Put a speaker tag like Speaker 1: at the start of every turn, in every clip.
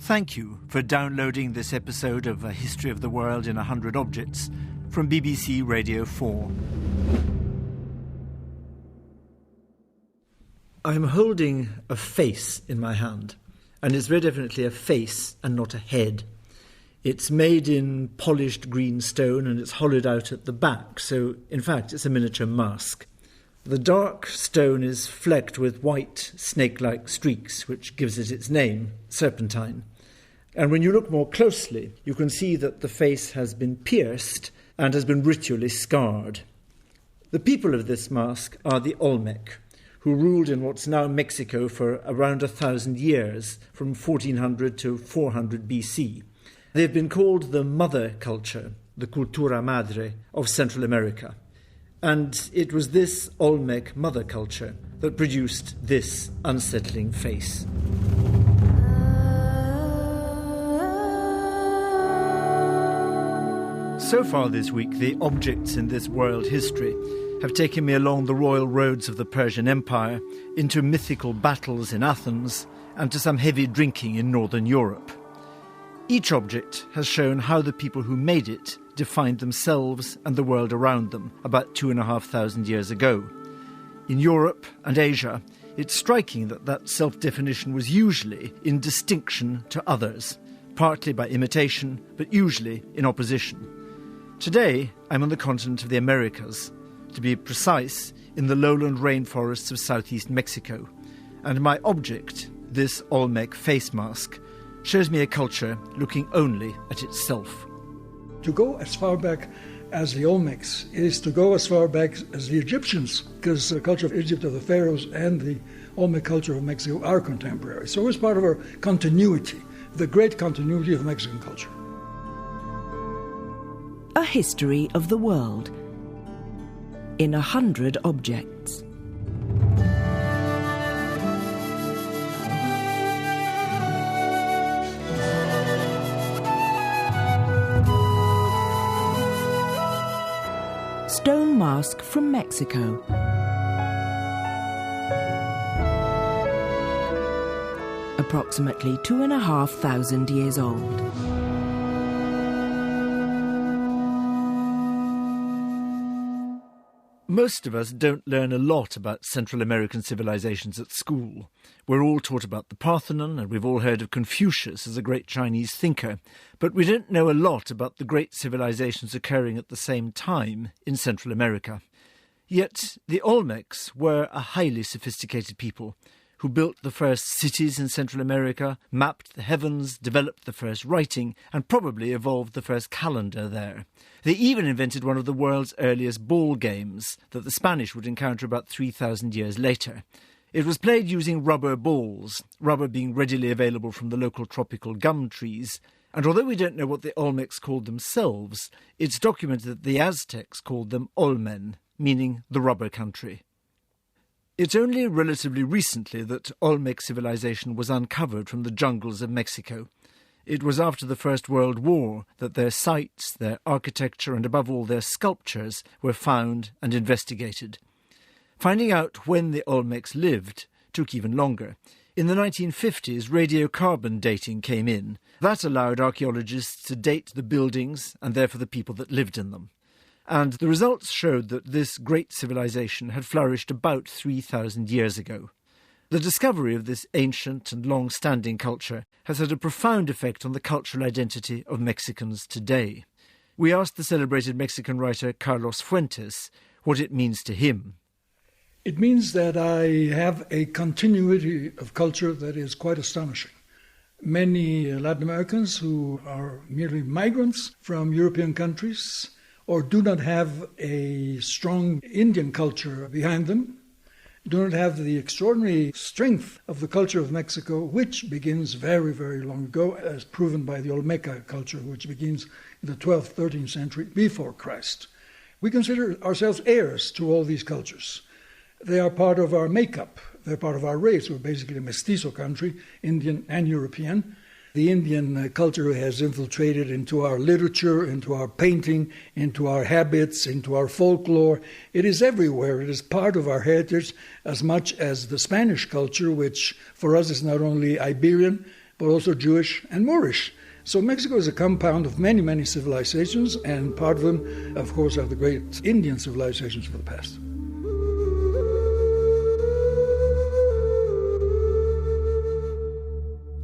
Speaker 1: Thank you for downloading this episode of A History of the World in 100 Objects from BBC Radio 4. I'm holding a face in my hand, and it's very definitely a face and not a head. It's made in polished green stone and it's hollowed out at the back, so in fact it's a miniature mask. The dark stone is flecked with white snake-like streaks, which gives it its name, serpentine. And when you look more closely, you can see that the face has been pierced and has been ritually scarred. The people of this mask are the Olmec, who ruled in what's now Mexico for around 1,000 years, from 1400 to 400 BC. They've been called the mother culture, the cultura madre, of Central America. And it was this Olmec mother culture that produced this unsettling face. So far this week, the objects in this world history have taken me along the royal roads of the Persian Empire, into mythical battles in Athens, and to some heavy drinking in Northern Europe. Each object has shown how the people who made it defined themselves and the world around them about 2,500 years ago. In Europe and Asia, it's striking that self-definition was usually in distinction to others, partly by imitation, but usually in opposition. Today, I'm on the continent of the Americas, to be precise, in the lowland rainforests of southeast Mexico, and my object, this Olmec face mask, shows me a culture looking only at itself.
Speaker 2: To go as far back as the Olmecs is to go as far back as the Egyptians, because the culture of Egypt, of the pharaohs, and the Olmec culture of Mexico are contemporary. So it's part of our continuity, the great continuity of Mexican culture.
Speaker 3: A history of the world in 100 objects. Stone mask from Mexico. Approximately 2,500 years old.
Speaker 1: Most of us don't learn a lot about Central American civilizations at school. We're all taught about the Parthenon, and we've all heard of Confucius as a great Chinese thinker, but we don't know a lot about the great civilizations occurring at the same time in Central America. Yet the Olmecs were a highly sophisticated people who built the first cities in Central America, mapped the heavens, developed the first writing, and probably evolved the first calendar there. They even invented one of the world's earliest ball games that the Spanish would encounter about 3,000 years later. It was played using rubber balls, rubber being readily available from the local tropical gum trees, and although we don't know what the Olmecs called themselves, it's documented that the Aztecs called them Olmen, meaning the rubber country. It's only relatively recently that Olmec civilization was uncovered from the jungles of Mexico. It was after the First World War that their sites, their architecture, and above all their sculptures were found and investigated. Finding out when the Olmecs lived took even longer. In the 1950s, radiocarbon dating came in. That allowed archaeologists to date the buildings and therefore the people that lived in them. And the results showed that this great civilization had flourished about 3,000 years ago. The discovery of this ancient and long-standing culture has had a profound effect on the cultural identity of Mexicans today. We asked the celebrated Mexican writer Carlos Fuentes what it means to him.
Speaker 2: It means that I have a continuity of culture that is quite astonishing. Many Latin Americans who are merely migrants from European countries or do not have a strong Indian culture behind them, do not have the extraordinary strength of the culture of Mexico, which begins very, very long ago, as proven by the Olmeca culture, which begins in the 12th, 13th century before Christ. We consider ourselves heirs to all these cultures. They are part of our makeup. They're part of our race. We're basically a mestizo country, Indian and European. The Indian culture has infiltrated into our literature, into our painting, into our habits, into our folklore. It is everywhere. It is part of our heritage as much as the Spanish culture, which for us is not only Iberian, but also Jewish and Moorish. So Mexico is a compound of many, many civilizations, and part of them, of course, are the great Indian civilizations of the past.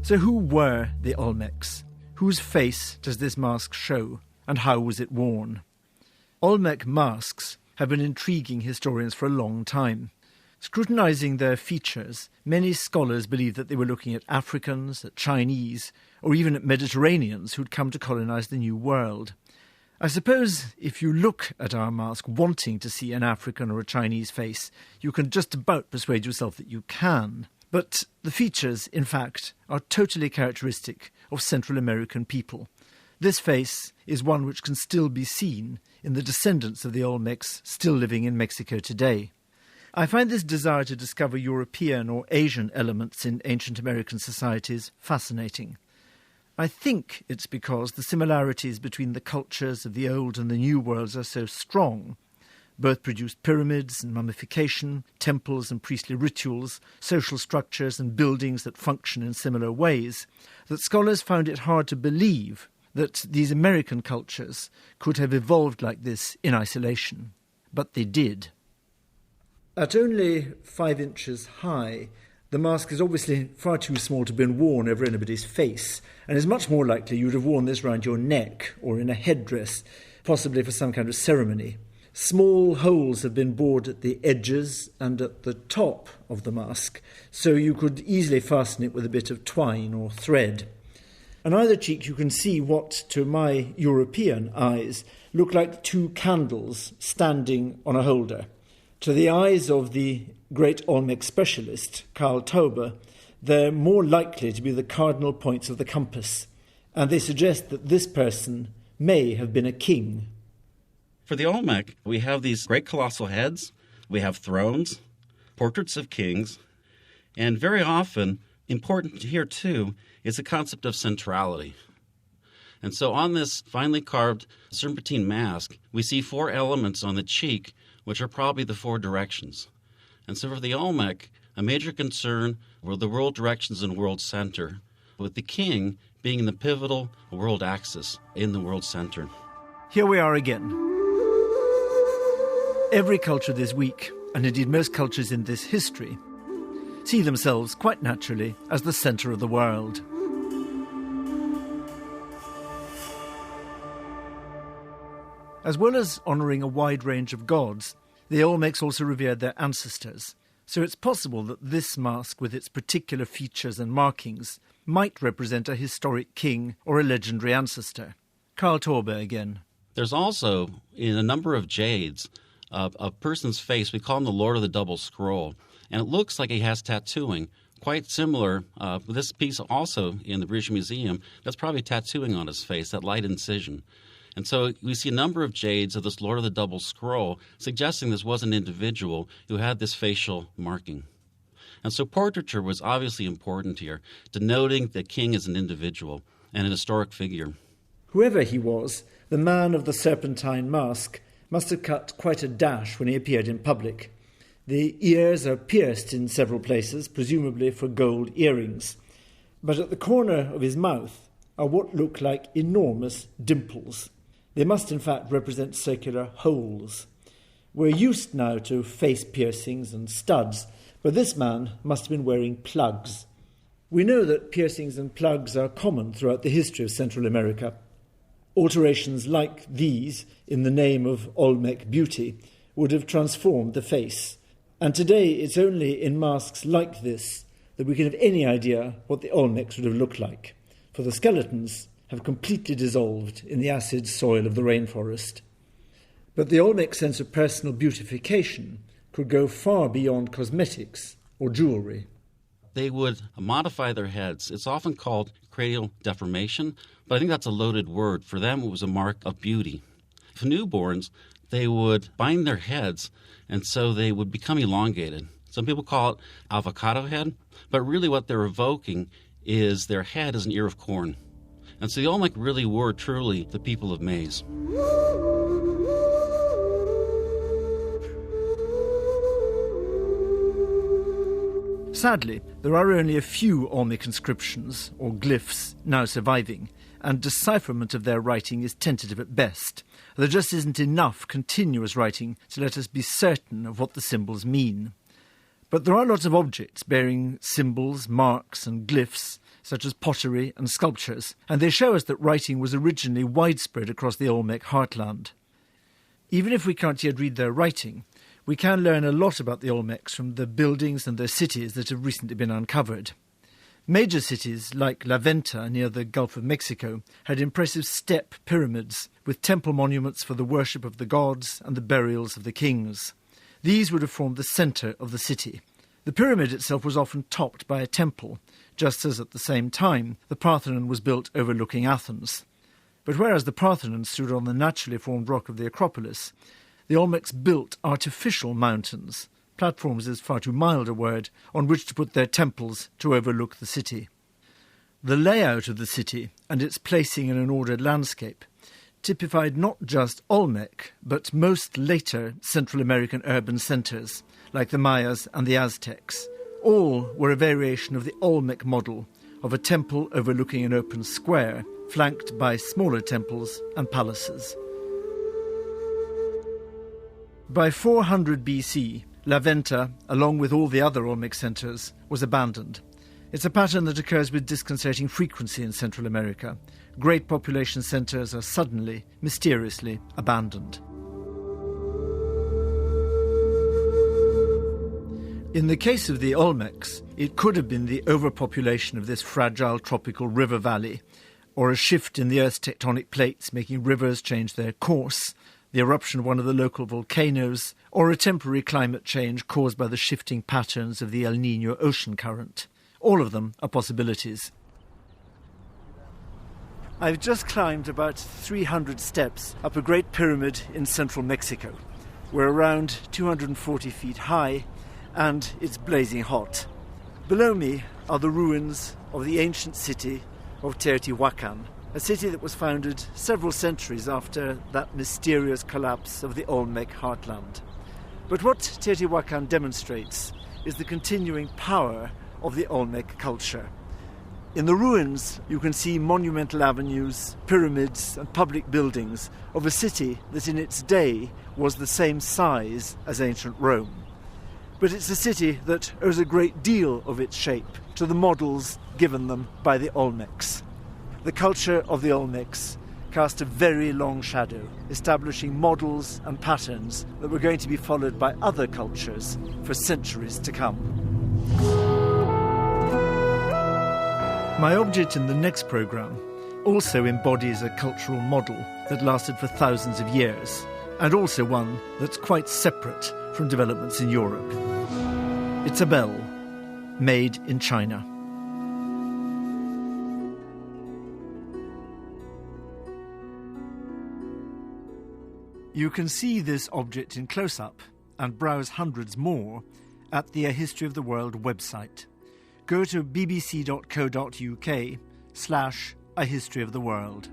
Speaker 1: So who were the Olmecs? Whose face does this mask show, and how was it worn? Olmec masks have been intriguing historians for a long time. Scrutinising their features, many scholars believe that they were looking at Africans, at Chinese, or even at Mediterraneans who'd come to colonise the New World. I suppose if you look at our mask wanting to see an African or a Chinese face, you can just about persuade yourself that you can. But the features, in fact, are totally characteristic of Central American people. This face is one which can still be seen in the descendants of the Olmecs still living in Mexico today. I find this desire to discover European or Asian elements in ancient American societies fascinating. I think it's because the similarities between the cultures of the old and the new worlds are so strong. Both produced pyramids and mummification, temples and priestly rituals, social structures and buildings that function in similar ways, that scholars found it hard to believe that these American cultures could have evolved like this in isolation. But they did. At only 5 inches high, the mask is obviously far too small to have been worn over anybody's face, and is much more likely you'd have worn this round your neck or in a headdress, possibly for some kind of ceremony. Small holes have been bored at the edges and at the top of the mask, so you could easily fasten it with a bit of twine or thread. On either cheek you can see what, to my European eyes, look like 2 candles standing on a holder. To the eyes of the great Olmec specialist, Karl Tauber, they're more likely to be the cardinal points of the compass, and they suggest that this person may have been a king.
Speaker 4: For the Olmec, we have these great colossal heads, we have thrones, portraits of kings, and very often, important here too, is the concept of centrality. And so on this finely carved serpentine mask, we see 4 elements on the cheek, which are probably the 4 directions. And so for the Olmec, a major concern were the world directions and world center, with the king being in the pivotal world axis in the world center.
Speaker 1: Here we are again. Every culture this week, and indeed most cultures in this history, see themselves quite naturally as the centre of the world. As well as honouring a wide range of gods, the Olmecs also revered their ancestors, so it's possible that this mask with its particular features and markings might represent a historic king or a legendary ancestor. Karl Tauber again.
Speaker 4: There's also, in a number of jades, a person's face, we call him the Lord of the Double Scroll, and it looks like he has tattooing, quite similar. This piece also in the British Museum, that's probably tattooing on his face, that light incision. And so we see a number of jades of this Lord of the Double Scroll, suggesting this was an individual who had this facial marking. And so portraiture was obviously important here, denoting the king as an individual and an historic figure.
Speaker 1: Whoever he was, the man of the serpentine mask must have cut quite a dash when he appeared in public. The ears are pierced in several places, presumably for gold earrings. But at the corner of his mouth are what look like enormous dimples. They must in fact represent circular holes. We're used now to face piercings and studs, but this man must have been wearing plugs. We know that piercings and plugs are common throughout the history of Central America. Alterations like these, in the name of Olmec beauty, would have transformed the face. And today it's only in masks like this that we can have any idea what the Olmecs would have looked like, for the skeletons have completely dissolved in the acid soil of the rainforest. But the Olmec sense of personal beautification could go far beyond cosmetics or jewellery.
Speaker 4: They would modify their heads. It's often called cranial deformation, but I think that's a loaded word. For them, it was a mark of beauty. For newborns, they would bind their heads, and so they would become elongated. Some people call it avocado head, but really what they're evoking is their head as an ear of corn. And so the Olmec really were truly the people of maize.
Speaker 1: Sadly, there are only a few Olmec inscriptions, or glyphs, now surviving, and decipherment of their writing is tentative at best. There just isn't enough continuous writing to let us be certain of what the symbols mean. But there are lots of objects bearing symbols, marks and glyphs, such as pottery and sculptures, and they show us that writing was originally widespread across the Olmec heartland. Even if we can't yet read their writing, we can learn a lot about the Olmecs from the buildings and their cities that have recently been uncovered. Major cities like La Venta near the Gulf of Mexico had impressive step pyramids with temple monuments for the worship of the gods and the burials of the kings. These would have formed the centre of the city. The pyramid itself was often topped by a temple, just as at the same time the Parthenon was built overlooking Athens. But whereas the Parthenon stood on the naturally formed rock of the Acropolis, the Olmecs built artificial mountains. Platforms is far too mild a word, on which to put their temples to overlook the city. The layout of the city and its placing in an ordered landscape typified not just Olmec, but most later Central American urban centres, like the Mayas and the Aztecs. All were a variation of the Olmec model of a temple overlooking an open square, flanked by smaller temples and palaces. By 400 BC, La Venta, along with all the other Olmec centres, was abandoned. It's a pattern that occurs with disconcerting frequency in Central America. Great population centres are suddenly, mysteriously abandoned. In the case of the Olmecs, it could have been the overpopulation of this fragile tropical river valley, or a shift in the Earth's tectonic plates making rivers change their course, the eruption of one of the local volcanoes, or a temporary climate change caused by the shifting patterns of the El Niño ocean current. All of them are possibilities. I've just climbed about 300 steps up a great pyramid in central Mexico. We're around 240 feet high, and it's blazing hot. Below me are the ruins of the ancient city of Teotihuacan, a city that was founded several centuries after that mysterious collapse of the Olmec heartland. But what Teotihuacan demonstrates is the continuing power of the Olmec culture. In the ruins, you can see monumental avenues, pyramids and public buildings of a city that in its day was the same size as ancient Rome. But it's a city that owes a great deal of its shape to the models given them by the Olmecs. The culture of the Olmecs cast a very long shadow, establishing models and patterns that were going to be followed by other cultures for centuries to come. My object in the next programme also embodies a cultural model that lasted for thousands of years, and also one that's quite separate from developments in Europe. It's a bell made in China. You can see this object in close-up and browse hundreds more at the A History of the World website. Go to bbc.co.uk/A History of the World.